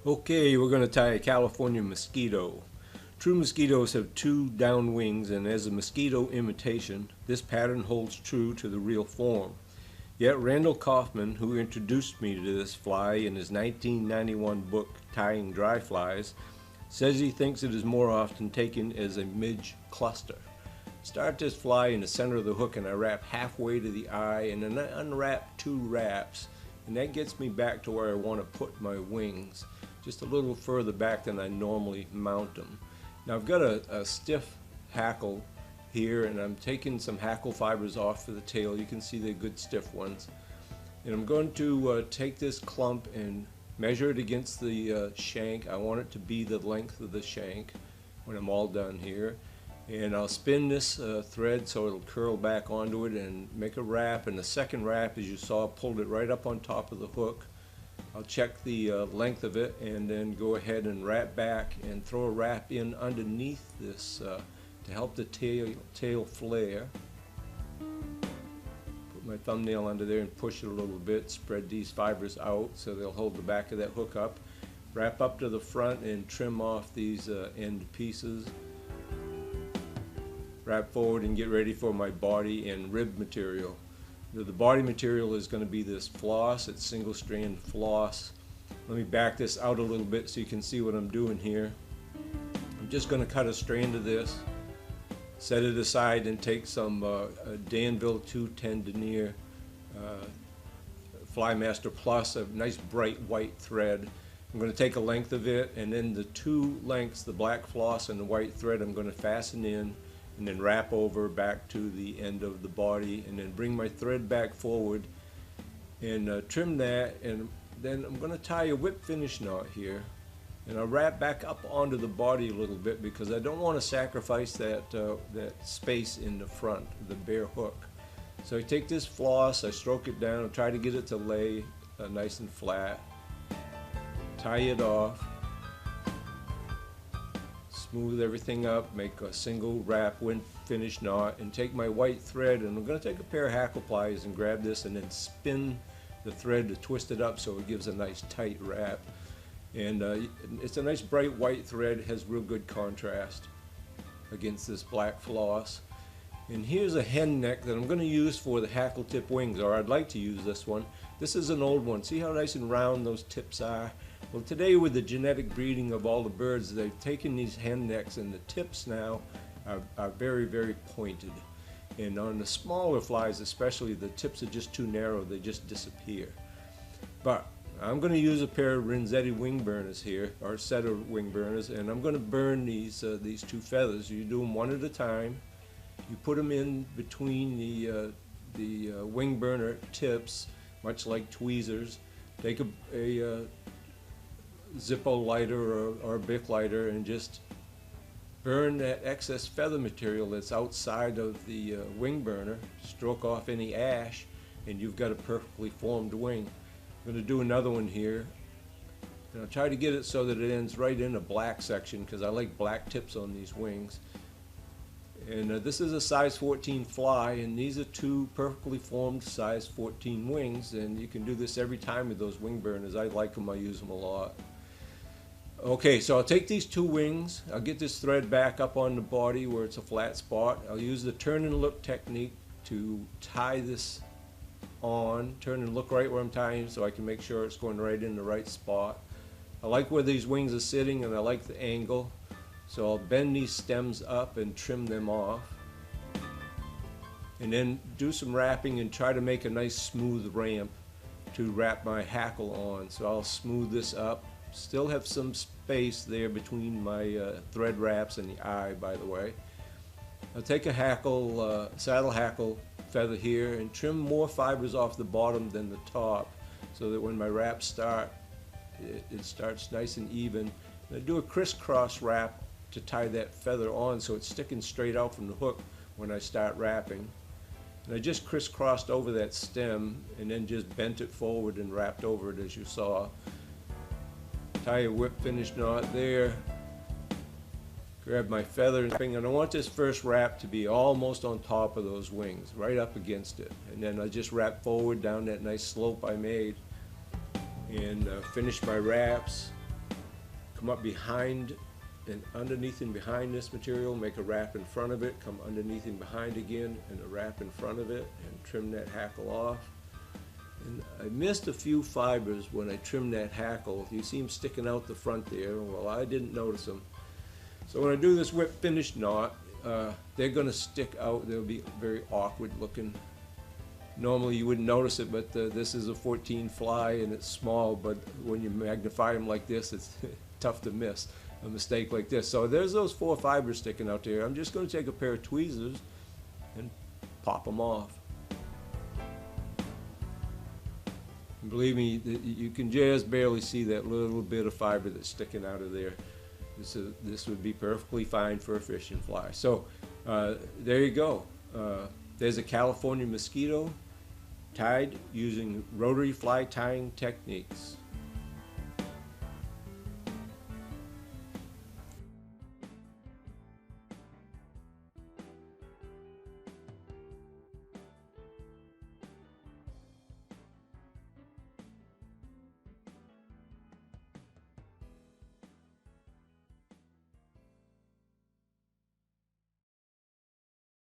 Okay, we're going to tie a California mosquito. True mosquitoes have two down wings, and as a mosquito imitation, this pattern holds true to the real form. Yet Randall Kaufmann, who introduced me to this fly in his 1991 book, Tying Dry Flies, says he thinks it is more often taken as a midge cluster. Start this fly in the center of the hook, and I wrap halfway to the eye, and then I unwrap two wraps, and that gets me back to where I want to put my wings, just a little further back than I normally mount them. Now I've got a stiff hackle here, and I'm taking some hackle fibers off for the tail. You can see they're good stiff ones. And I'm going to take this clump and measure it against the shank. I want it to be the length of the shank when I'm all done here. And I'll spin this thread so it'll curl back onto it and make a wrap. And the second wrap, as you saw, pulled it right up on top of the hook. I'll check the length of it and then go ahead and wrap back and throw a wrap in underneath this to help the tail flare. Put my thumbnail under there and push it a little bit, spread these fibers out so they'll hold the back of that hook up. Wrap up to the front and trim off these end pieces. Wrap forward and get ready for my body and rib material. The body material is going to be this floss. It's single strand floss. Let me back this out a little bit so you can see what I'm doing here. I'm just going to cut a strand of this, set it aside, and take some Danville 210 denier Flymaster Plus, a nice bright white thread. I'm going to take a length of it, and then the two lengths, the black floss and the white thread, I'm going to fasten in and then wrap over back to the end of the body, and then bring my thread back forward and trim that. And then I'm going to tie a whip finish knot here, and I'll wrap back up onto the body a little bit because I don't want to sacrifice that space in the front, the bare hook. So I take this floss, I stroke it down, and try to get it to lay nice and flat. Tie it off. Smooth everything up, make a single wrap whip finish knot, and take my white thread, and I'm going to take a pair of hackle pliers and grab this and then spin the thread to twist it up so it gives a nice tight wrap. And it's a nice bright white thread, has real good contrast against this black floss. And here's a hen neck that I'm going to use for the hackle tip wings, or I'd like to use this one. This is an old one. See how nice and round those tips are? Well, today with the genetic breeding of all the birds, they've taken these hen necks, and the tips now are very, very pointed. And on the smaller flies especially, the tips are just too narrow, they just disappear. But I'm going to use a pair of Renzetti wing burners here, or a set of wing burners, and I'm going to burn these two feathers. You do them one at a time. You put them in between the wing burner tips, much like tweezers. Take a Zippo lighter or a Bic lighter and just burn that excess feather material that's outside of the wing burner. Stroke off any ash, and you've got a perfectly formed wing. I'm going to do another one here, and I'll try to get it so that it ends right in a black section because I like black tips on these wings. And this is a size 14 fly, and these are two perfectly formed size 14 wings, and you can do this every time with those wing burners. I like them, I use them a lot. Okay, so I'll take these two wings, I'll get this thread back up on the body where it's a flat spot. I'll use the turn and look technique to tie this on, turn and look right where I'm tying so I can make sure it's going right in the right spot. I like where these wings are sitting, and I like the angle. So I'll bend these stems up and trim them off, and then do some wrapping and try to make a nice smooth ramp to wrap my hackle on. So I'll smooth this up, still have some space there between my thread wraps and the eye, by the way. I'll take a hackle, saddle hackle feather here and trim more fibers off the bottom than the top so that when my wraps start, it starts nice and even. And I do a crisscross wrap to tie that feather on so it's sticking straight out from the hook when I start wrapping. And I just crisscrossed over that stem and then just bent it forward and wrapped over it as you saw. Tie a whip finish knot there. Grab my feather and I want this first wrap to be almost on top of those wings, right up against it. And then I just wrap forward down that nice slope I made and finish my wraps. come up behind and underneath and behind this material, make a wrap in front of it, come underneath and behind again, and a wrap in front of it, and trim that hackle off. And I missed a few fibers when I trimmed that hackle. You see them sticking out the front there. Well, I didn't notice them. So when I do this whip finish knot, they're going to stick out. They'll be very awkward looking. Normally you wouldn't notice it, but this is a 14 fly and it's small, but when you magnify them like this, it's tough to miss a mistake like this. So there's those 4 fibers sticking out there. I'm just going to take a pair of tweezers and pop them off. And believe me, you can just barely see that little bit of fiber that's sticking out of there. This would be perfectly fine for a fishing fly. So there you go. There's a California mosquito tied using rotary fly tying techniques.